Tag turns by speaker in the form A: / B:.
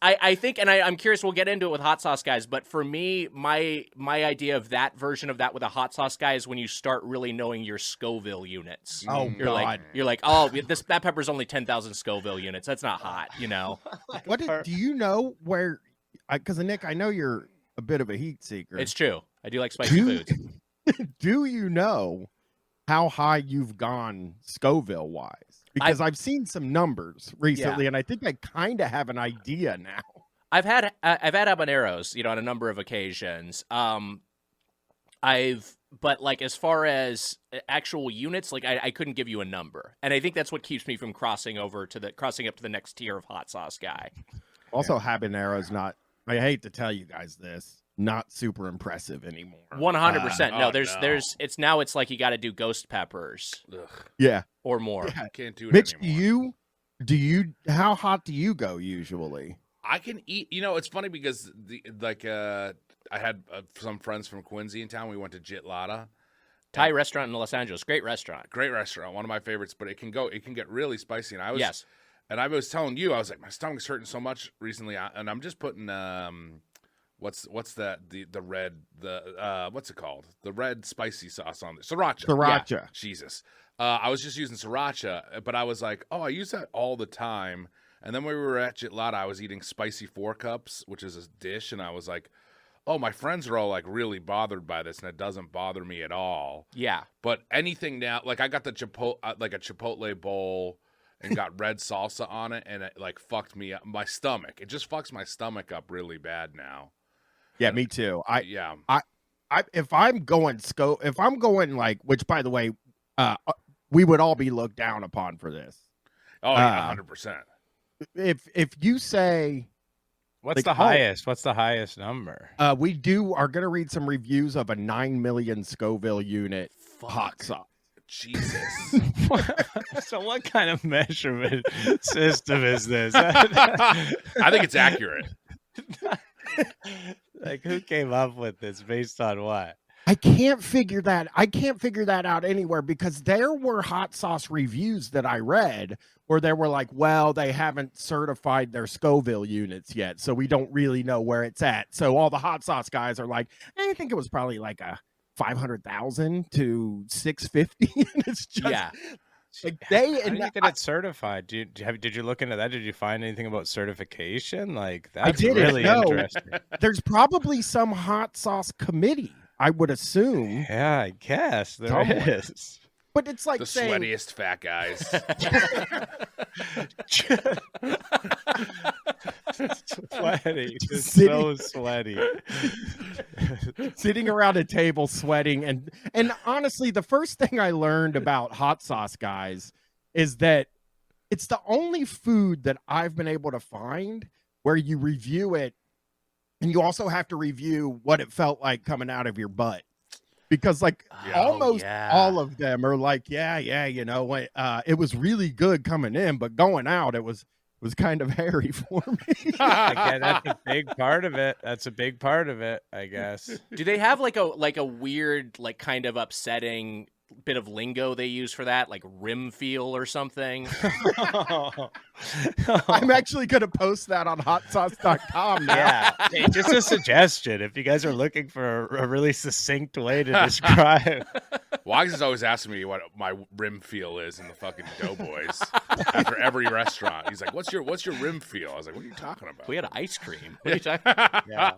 A: I think, and I'm curious, we'll get into it with hot sauce guys, but for me, my idea of that version of that with a hot sauce guy is when you start really knowing your Scoville units.
B: Oh, God.
A: You're like, oh, that pepper's only 10,000 Scoville units. That's not hot, you know?
B: Do you know where, because Nick, I know you're a bit of a heat seeker.
A: It's true. I do like spicy foods.
B: Do you know how high you've gone Scoville wise? Because I've seen some numbers recently, and I think I kind of have an idea now.
A: I've had habaneros, on a number of occasions. But like as far as actual units, like I couldn't give you a number, and I think that's what keeps me from crossing up to the next tier of hot sauce guy.
B: Also, habanero's not. I hate to tell you guys this. Not super impressive anymore.
A: 100%. No, it's like you got to do ghost peppers.
C: Ugh.
B: Yeah.
A: Or more.
C: Yeah. Can't do it
B: Mitch,
C: anymore.
B: how hot do you go usually?
C: I can eat, it's funny because I had some friends from Quincy in town. We went to Jitlada.
A: Thai restaurant in Los Angeles. Great restaurant.
C: One of my favorites, but it can get really spicy. And I was telling you, I was like, my stomach's hurting so much recently. And I'm just putting, what's that? The red, what's it called? The red spicy sauce on there. Sriracha.
B: Yeah.
C: Jesus. I was just using sriracha, but I was like, oh, I use that all the time. And then when we were at Jitlada, I was eating spicy 4-cups, which is a dish. And I was like, oh, my friends are all like really bothered by this, and it doesn't bother me at all.
A: Yeah.
C: But anything now, like I got the Chipotle bowl and got red salsa on it, and it like fucked me up. My stomach. It just fucks my stomach up really bad now.
B: Yeah, me too. If I'm going like, which by the way, we would all be looked down upon for this.
C: Oh, yeah, 100%.
B: If you say,
D: what's the highest? What's the highest number?
B: We are going to read some reviews of a 9 million Scoville unit hot sauce.
C: Jesus.
D: So what kind of measurement system is this?
C: I think it's accurate.
D: Like, who came up with this based on what?
B: I can't figure that out anywhere, because there were hot sauce reviews that I read where they were like, well, they haven't certified their Scoville units yet, so we don't really know where it's at. So all the hot sauce guys are like, I think it was probably like a 500,000 to 650. And it's just like
D: How do you get it certified? Did you look into that? Did you find anything about certification? Like, that's really interesting.
B: There's probably some hot sauce committee, I would assume.
D: Yeah, I guess there is.
B: But it's like
C: the
B: saying,
C: sweatiest fat guys.
D: Sweaty. Just so sweaty.
B: Sitting around a table sweating. And honestly, the first thing I learned about hot sauce guys is that it's the only food that I've been able to find where you review it and you also have to review what it felt like coming out of your butt. Because almost all of them are like, it was really good coming in, but going out, it was kind of hairy for me.
D: Again, that's a big part of it. I guess.
A: Do they have like a weird, like kind of upsetting bit of lingo they use for that, like rim feel or something?
B: I'm actually going to post that on hotsauce.com now.
D: Yeah, hey, just a suggestion. If you guys are looking for a really succinct way to describe.
C: Wags is always asking me what my rim feel is in the fucking Doughboys after every restaurant. He's like, "What's your rim feel?" I was like, "What are you talking about?"
A: We had ice cream. What are you talking about?
D: Yeah.